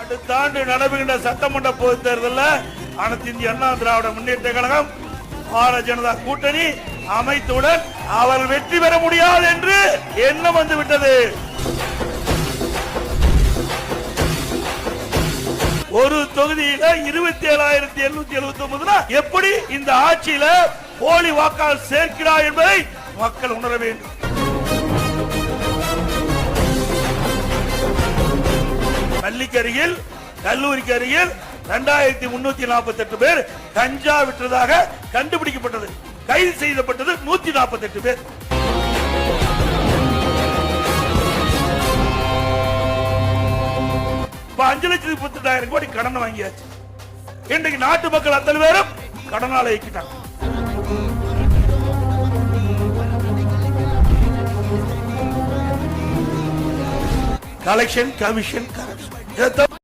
அடுத்த ஆண்டு நடைபெறுகின்ற சட்டமன்ற பொதுத் தேர்தலில் அனைத்து இந்திய அண்ணா திராவிட முன்னேற்ற கழகம் பாரதிய ஜனதா கூட்டணி அமைத்துடன் அவர் வெற்றி பெற முடியாது என்று எண்ணம் வந்துவிட்டது. ஒரு தொகுதியில 27,779 எப்படி இந்த ஆட்சியில போலி வாக்காளர் சேர்க்கிறார் என்பதை மக்கள் உணர வேண்டும். பள்ளிக்கு அருகில் கல்லூரிக்கு அருகில் 2348 பேர் கஞ்சா விற்றதாக கண்டுபிடிக்கப்பட்டது. கைது செய்யப்பட்டது 148 பேர். இப்ப 5,38,000 கோடி கடன் வாங்கியாச்சு. இன்றைக்கு நாட்டு மக்கள் அத்தனை பேரும் கடனால இயக்கிட்டாங்க. Collection commission